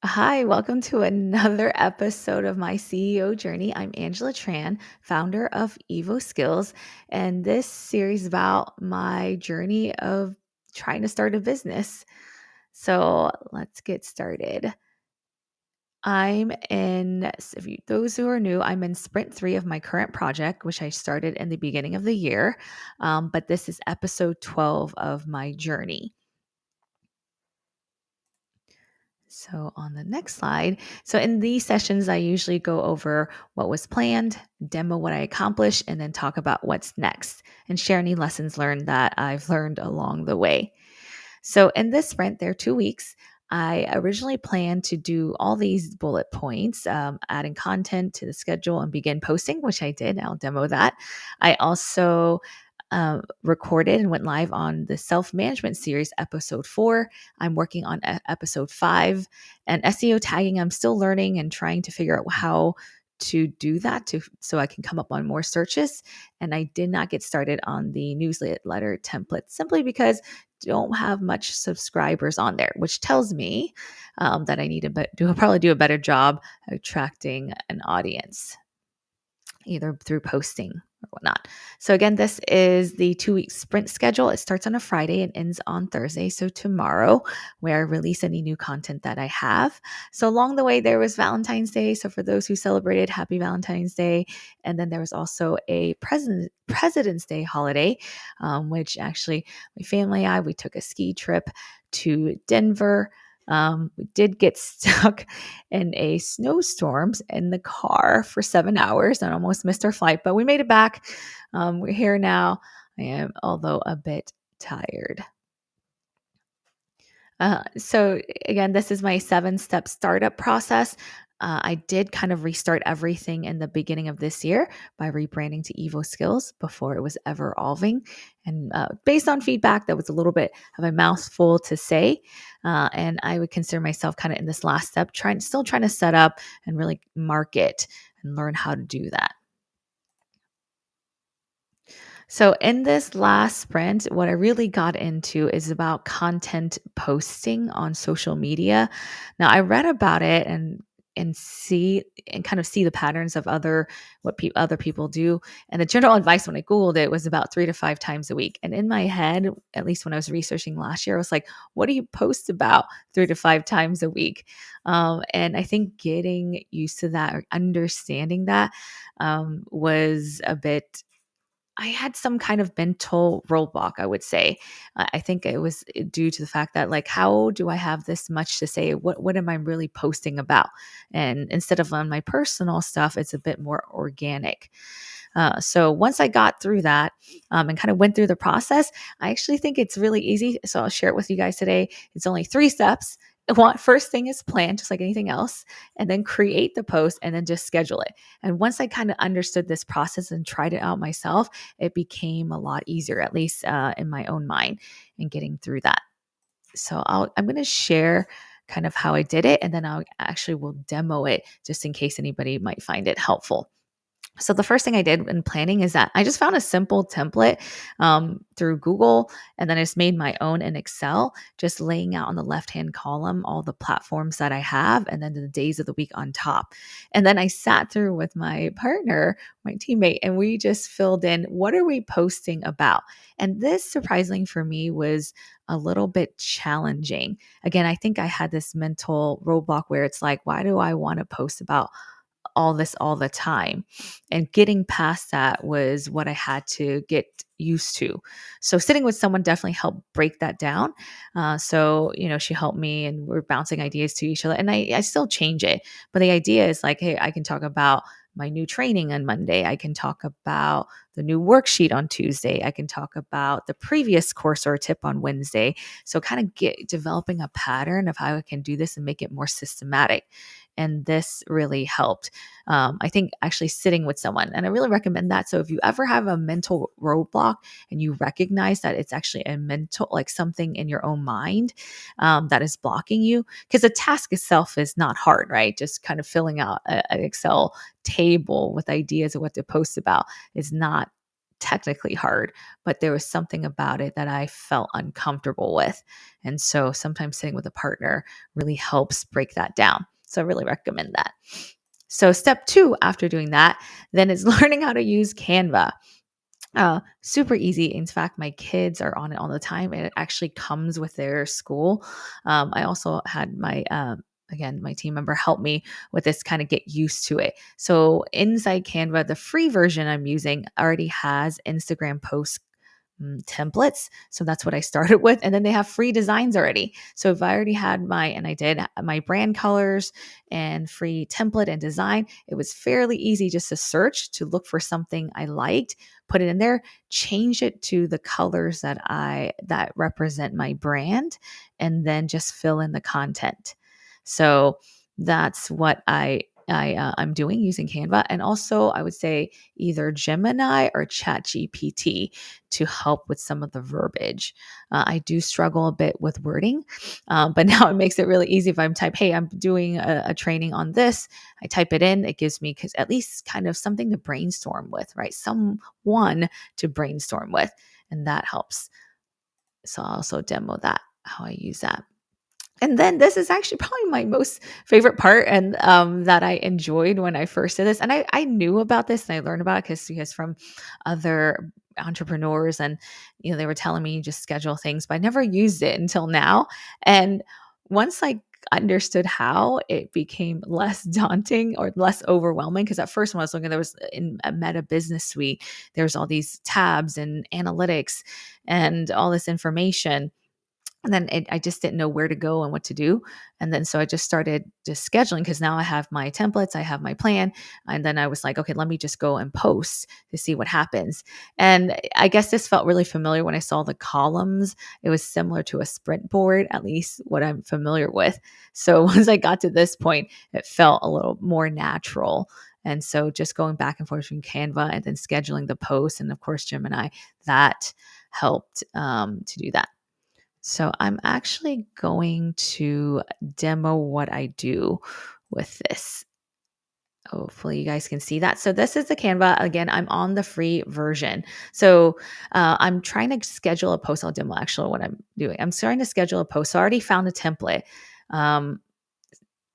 Hi, welcome to another episode of my CEO journey. I'm Angela Tran, founder of Evo Skills, and this series is about my journey of trying to start a business. So let's get started. Those who are new, I'm in sprint 3 of my current project, which I started in the beginning of the year. But this is episode 12 of my journey. So on the next slide, so in these sessions, I usually go over what was planned, demo what I accomplished, and then talk about what's next and share any lessons learned that I've learned along the way. So in this sprint, there are 2 weeks. I originally planned to do all these bullet points, adding content to the schedule and begin posting, which I did. I'll demo that. I also recorded and went live on the self management series, episode 4. I'm working on episode 5. And SEO tagging, I'm still learning and trying to figure out how to do that so I can come up on more searches. And I did not get started on the newsletter template simply because don't have much subscribers on there, which tells me that I need to probably do a better job attracting an audience, either through posting or whatnot. So again, this is the 2-week sprint schedule. It starts on a Friday and ends on Thursday. So tomorrow, where I release any new content that I have. So along the way, there was Valentine's Day. So for those who celebrated, happy Valentine's Day. And then there was also a President's Day holiday, which actually my family and I, we took a ski trip to Denver. We did get stuck in a snowstorm in the car for 7 hours and almost missed our flight, but we made it back. We're here now. I am, although a bit tired. So again, this is my 7-step startup process. I did kind of restart everything in the beginning of this year by rebranding to Evo Skills before it was ever evolving. And based on feedback, that was a little bit of a mouthful to say. And I would consider myself kind of in this last step, still trying to set up and really market and learn how to do that. So, in this last sprint, what I really got into is about content posting on social media. Now, I read about it and kind of see the patterns of other people do. And the general advice when I Googled it was about 3 to 5 times a week. And in my head, at least when I was researching last year, I was like, what do you post about 3 to 5 times a week? And I think getting used to that or understanding that was a bit. I had some kind of mental roadblock, I would say. I think it was due to the fact that, like, how do I have this much to say? What am I really posting about? And instead of on my personal stuff, it's a bit more organic. So once I got through that and kind of went through the process, I actually think it's really easy. So I'll share it with you guys today. It's only 3 steps. First thing is plan, just like anything else, and then create the post and then just schedule it. And once I kind of understood this process and tried it out myself, it became a lot easier, at least in my own mind, in getting through that. So I'm going to share kind of how I did it, and then I actually will demo it just in case anybody might find it helpful. So the first thing I did in planning is that I just found a simple template through Google, and then I just made my own in Excel, just laying out on the left-hand column all the platforms that I have, and then the days of the week on top. And then I sat through with my partner, my teammate, and we just filled in what are we posting about. And this, surprisingly for me, was a little bit challenging. Again, I think I had this mental roadblock where it's like, why do I want to post about all this all the time? And getting past that was what I had to get used to. So sitting with someone definitely helped break that down. She helped me and we're bouncing ideas to each other. And I still change it. But the idea is like, hey, I can talk about my new training on Monday. I can talk about the new worksheet on Tuesday. I can talk about the previous course or tip on Wednesday. So kind of developing a pattern of how I can do this and make it more systematic. And this really helped. I think actually sitting with someone, and I really recommend that. So if you ever have a mental roadblock and you recognize that it's actually a mental, like something in your own mind that is blocking you, because the task itself is not hard, right? Just kind of filling out an Excel table with ideas of what to post about is not technically hard, but there was something about it that I felt uncomfortable with. And so sometimes sitting with a partner really helps break that down. So I really recommend that. So step 2 after doing that, then is learning how to use Canva. Super easy. In fact, my kids are on it all the time, and it actually comes with their school. I also had again, my team member help me with this, kind of get used to it. So inside Canva, the free version I'm using already has Instagram posts templates. So that's what I started with. And then they have free designs already. So if I already had and I did my brand colors and free template and design, it was fairly easy just to search to look for something I liked, put it in there, change it to the colors that represent my brand, and then just fill in the content. So that's what I'm doing using Canva. And also I would say either Gemini or ChatGPT to help with some of the verbiage. I do struggle a bit with wording, but now it makes it really easy. If I'm type, hey, I'm doing a training on this, I type it in, it gives me at least kind of something to brainstorm with, right? Someone to brainstorm with, and that helps. So I'll also demo that, how I use that. And then this is actually probably my most favorite part, and that I enjoyed when I first did this. And I knew about this and I learned about it because from other entrepreneurs, and they were telling me just schedule things, but I never used it until now. And once I understood how, it became less daunting or less overwhelming, because at first when I was looking, there was in a Meta Business Suite, there's all these tabs and analytics and all this information, and then I just didn't know where to go and what to do. And then so I just started just scheduling, because now I have my templates, I have my plan. And then I was like, okay, let me just go and post to see what happens. And I guess this felt really familiar when I saw the columns. It was similar to a sprint board, at least what I'm familiar with. So once I got to this point, it felt a little more natural. And so just going back and forth between Canva and then scheduling the posts, and of course, Gemini, that helped to do that. So I'm actually going to demo what I do with this. Hopefully you guys can see that. So this is the Canva. Again, I'm on the free version. So I'm trying to schedule a post. I'll demo actually what I'm doing. I'm starting to schedule a post. So I already found a template. Um,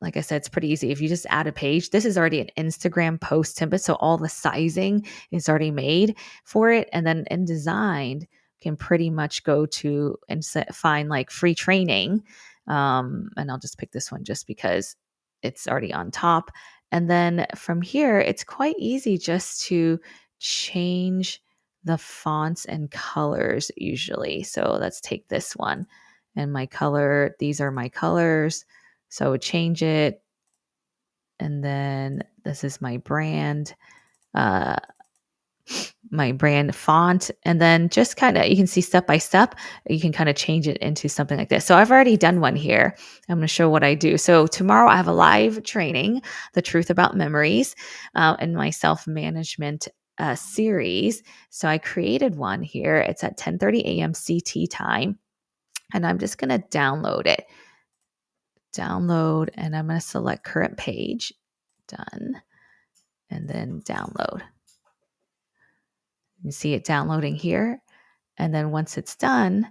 like I said, it's pretty easy. If you just add a page, this is already an Instagram post template. So all the sizing is already made for it. And then in designed, can pretty much go to and find like free training. And I'll just pick this one just because it's already on top. And then from here, it's quite easy just to change the fonts and colors usually. So let's take this one and my color. These are my colors. So change it. And then this is uh, my brand font. And then just kind of, you can see step by step, you can kind of change it into something like this. So I've already done one here. I'm going to show what I do. So tomorrow I have a live training, The Truth About Memories, in my self-management series. So I created one here. It's at 10:30 a.m. CT time. And I'm just going to download it. Download, and I'm going to select current page. Done. And then download. You see it downloading here. And then once it's done,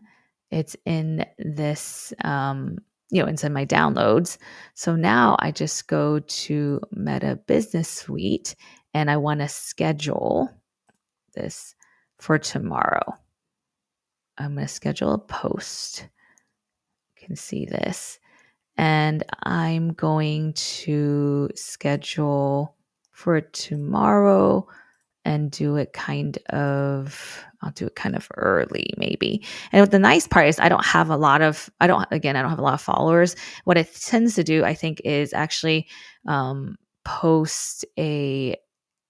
it's in this, it's in my downloads. So now I just go to Meta Business Suite and I want to schedule this for tomorrow. I'm going to schedule a post. You can see this. And I'm going to schedule for tomorrow and I'll do it kind of early maybe. And the nice part is I don't have a lot of followers. What it tends to do, I think, is actually it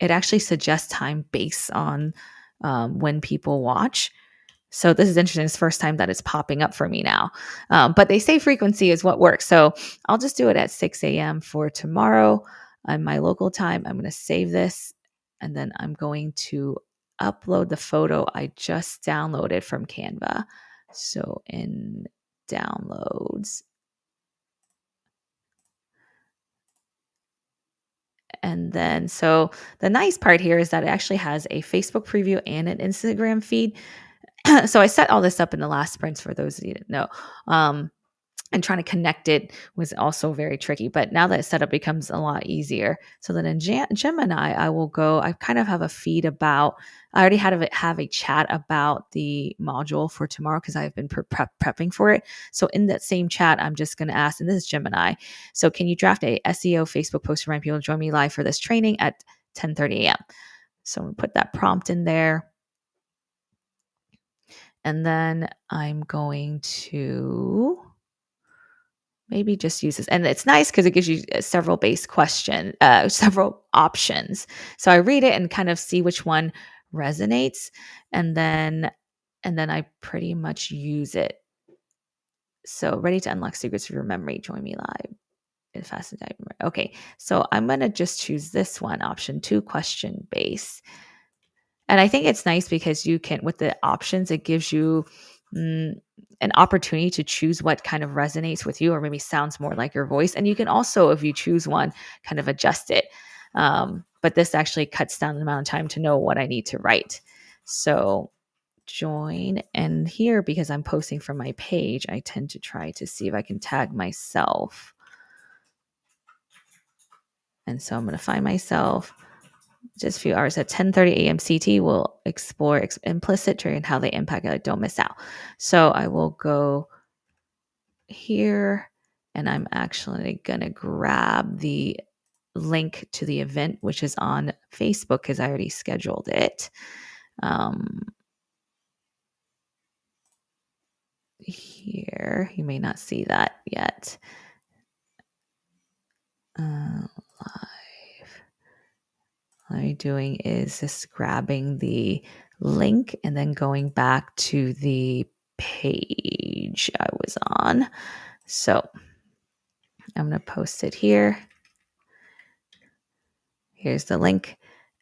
actually suggests time based on when people watch. So this is interesting. It's the first time that it's popping up for me now. But they say frequency is what works. So I'll just do it at 6 a.m. for tomorrow on my local time. I'm going to save this, and then I'm going to upload the photo I just downloaded from Canva. So in downloads, And then, so the nice part here is that it actually has a Facebook preview and an Instagram feed. So I set all this up in the last sprints for those of you that know. Um, and trying to connect it was also very tricky. But now that it's set up, becomes a lot easier. So then in Gemini, I will go. I kind of have a feed about. I already have a chat about the module for tomorrow because I've been prepping for it. So in that same chat, I'm just going to ask, and this is Gemini. So can you draft a SEO Facebook post to remind people to join me live for this training at 10:30 a.m. So I'm going to put that prompt in there. And then I'm going to maybe just use this. And it's nice because it gives you several options. So I read it and kind of see which one resonates. And then I pretty much use it. So ready to unlock secrets of your memory. Join me live. Fast and tight. Okay. So I'm going to just choose this one, option 2, question base. And I think it's nice because you can, with the options, it gives you an opportunity to choose what kind of resonates with you or maybe sounds more like your voice. And you can also, if you choose one, kind of adjust it. But this actually cuts down the amount of time to know what I need to write. So join. And here, because I'm posting from my page, I tend to try to see if I can tag myself. And so I'm going to find myself. Just a few hours at 10:30 a.m. CT, we'll explore implicit trigger and how they impact it. Don't miss out. So I will go here and I'm actually going to grab the link to the event, which is on Facebook because I already scheduled it. Here, you may not see that yet. Live. What I'm doing is just grabbing the link and then going back to the page I was on. So I'm going to post it here. Here's the link.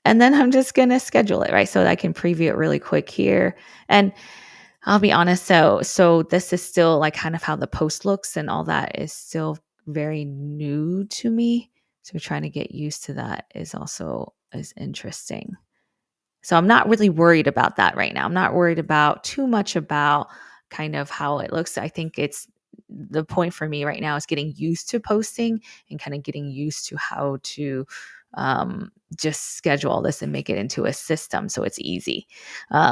And then I'm just going to schedule it, right? So that I can preview it really quick here. And I'll be honest. So this is still like kind of how the post looks and all that is still very new to me. So trying to get used to that is interesting. So I'm not really worried about that right now. I'm not worried about too much about kind of how it looks. I think it's the point for me right now is getting used to posting and kind of getting used to how to just schedule all this and make it into a system so it's easy.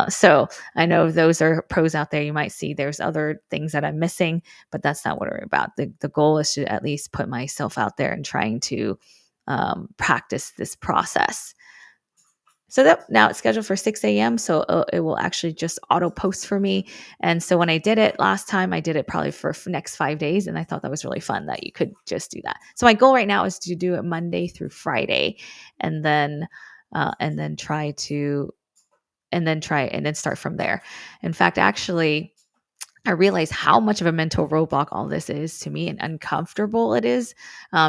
So I know those are pros out there. You might see there's other things that I'm missing, but that's not what we're about. The goal is to at least put myself out there and trying to practice this process. So that now it's scheduled for 6 a.m. So it will actually just auto post for me. And so when I did it last time, I did it probably for next 5 days. And I thought that was really fun that you could just do that. So my goal right now is to do it Monday through Friday and then try and then start from there. In fact, actually, I realize how much of a mental roadblock all this is to me and uncomfortable it is,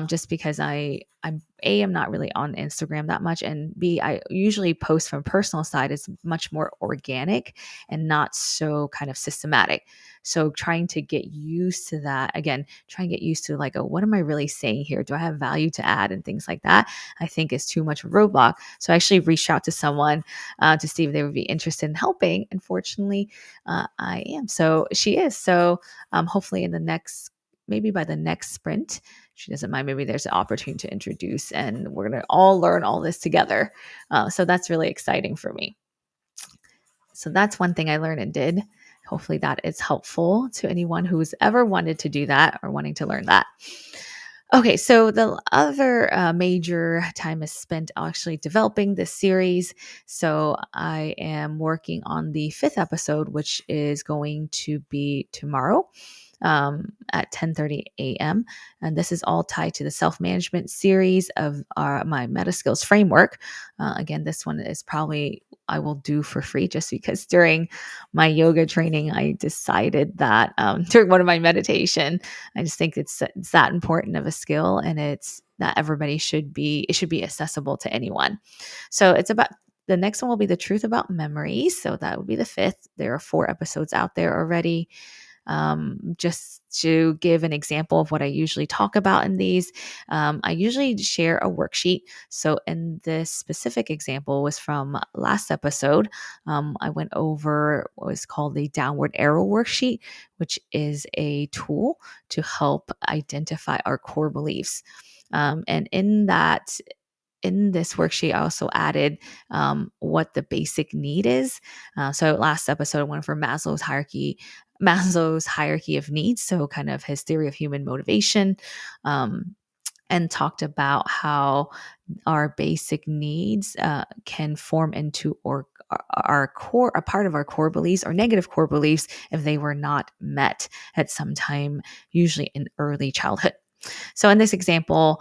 just because I'm not really on Instagram that much, and B, I usually post from personal side is much more organic and not so kind of systematic. So trying to get used to that again, trying to get used to like, oh, what am I really saying here? Do I have value to add and things like that? I think is too much of a roadblock. So I actually reached out to someone to see if they would be interested in helping. Unfortunately, I am. So she is. So hopefully maybe by the next sprint, she doesn't mind. Maybe there's an opportunity to introduce and we're going to all learn all this together. So that's really exciting for me. So that's one thing I learned and did. Hopefully that is helpful to anyone who's ever wanted to do that or wanting to learn that. Okay, so the other major time is spent actually developing this series. So I am working on the 5th episode, which is going to be tomorrow at 10:30 a.m. And this is all tied to the self-management series of my MetaSkills framework. Again, this one is probably I will do for free just because during my yoga training, I decided that during one of my meditation, I just think it's that important of a skill and it's that it should be accessible to anyone. So it's about the next one will be the truth about memories. So that would be the 5th. There are 4 episodes out there already. Just to give an example of what I usually talk about in these, I usually share a worksheet. So in this specific example was from last episode. I went over what was called the downward arrow worksheet, which is a tool to help identify our core beliefs. And in this worksheet, I also added what the basic need is. So last episode, I went for Maslow's hierarchy of needs. So kind of his theory of human motivation, um, and talked about how our basic needs can form into or our core, a part of our core beliefs or negative core beliefs if they were not met at some time, usually in early childhood. So in this example,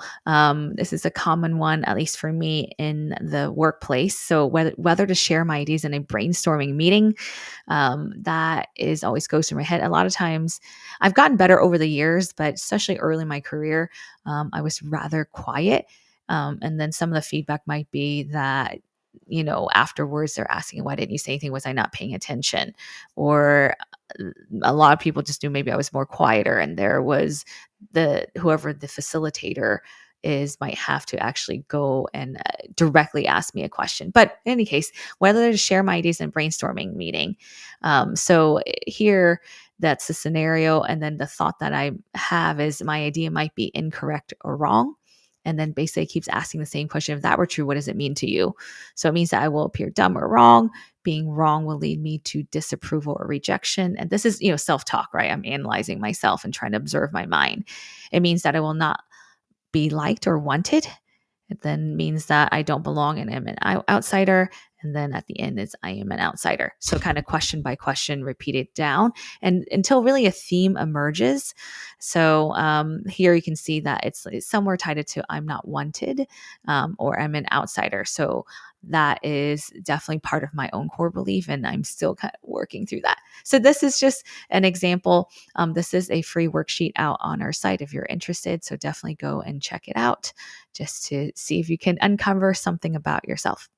this is a common one, at least for me in the workplace. So whether to share my ideas in a brainstorming meeting, that is always goes through my head. A lot of times, I've gotten better over the years, but especially early in my career, I was rather quiet. And then some of the feedback might be that, afterwards they're asking, why didn't you say anything? Was I not paying attention? Or a lot of people just knew maybe I was more quieter, and there was whoever the facilitator is might have to actually go and directly ask me a question. But in any case, whether to share my ideas in brainstorming meeting. Here, that's the scenario. And then the thought that I have is my idea might be incorrect or wrong. And then basically keeps asking the same question. If that were true, what does it mean to you? So it means that I will appear dumb or wrong. Being wrong will lead me to disapproval or rejection. And this is, self-talk, right? I'm analyzing myself and trying to observe my mind. It means that I will not be liked or wanted. It then means that I don't belong and am an outsider. And then at the end is I am an outsider. So kind of question by question, repeat it down and until really a theme emerges. So here you can see that it's somewhere tied to I'm not wanted, or I'm an outsider. So that is definitely part of my own core belief, and I'm still kind of working through that. So this is just an example. This is a free worksheet out on our site if you're interested. So definitely go and check it out just to see if you can uncover something about yourself.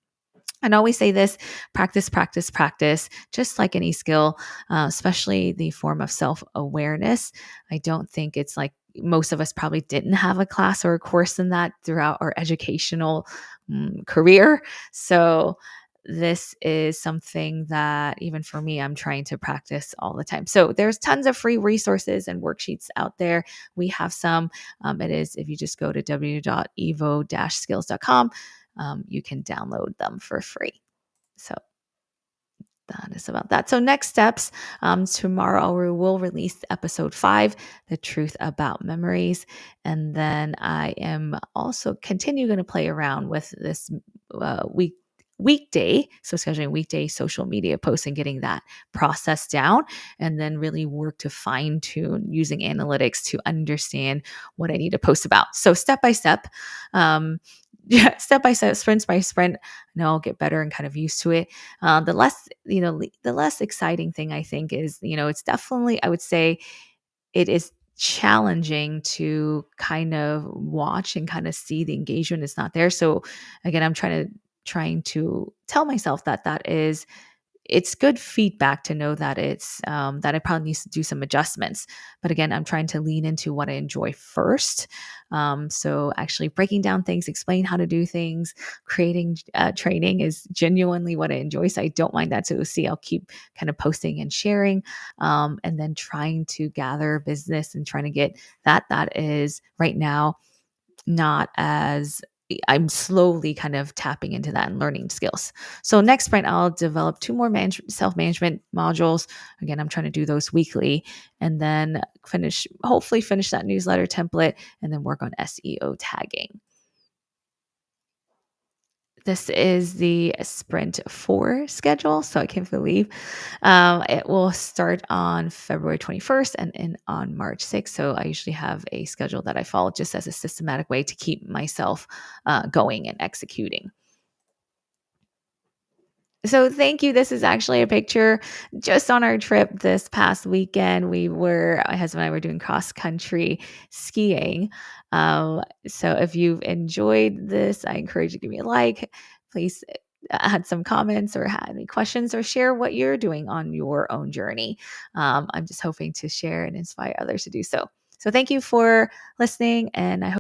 And I always say this: practice, practice, practice, just like any skill, especially the form of self awareness. I don't think it's like most of us probably didn't have a class or a course in that throughout our educational career. So, this is something that even for me, I'm trying to practice all the time. So there's tons of free resources and worksheets out there. We have some. It is, if you just go to www.evo-skills.com, you can download them for free. So that is about that. So next steps, tomorrow we will release episode 5, the truth about memories. And then I am also going to play around with this weekday. So scheduling weekday social media posts and getting that process down, and then really work to fine tune using analytics to understand what I need to post about. So step by step, yeah, step by step, sprint by sprint. No, I'll get better and kind of used to it. The less exciting thing I think is, it's definitely, I would say it is challenging to kind of watch and kind of see the engagement is not there. So again, I'm trying to tell myself that is, it's good feedback to know that it's that I probably need to do some adjustments. But again, I'm trying to lean into what I enjoy first. So actually breaking down things, explain how to do things, creating training is genuinely what I enjoy. So I don't mind that. So see, I'll keep kind of posting and sharing, and then trying to gather business and trying to get that is right now not as, I'm slowly kind of tapping into that and learning skills. So next sprint, I'll develop 2 more self-management modules. Again, I'm trying to do those weekly, and then hopefully finish that newsletter template and then work on SEO tagging. This is the sprint 4 schedule. So I can't believe it will start on February 21st and end on March 6th. So I usually have a schedule that I follow just as a systematic way to keep myself going and executing. So thank you. This is actually a picture just on our trip this past weekend. My husband and I were doing cross country skiing. So if you've enjoyed this, I encourage you to give me a like. Please had some comments or had any questions, or share what you're doing on your own journey. I'm just hoping to share and inspire others to do so. So thank you for listening, and I hope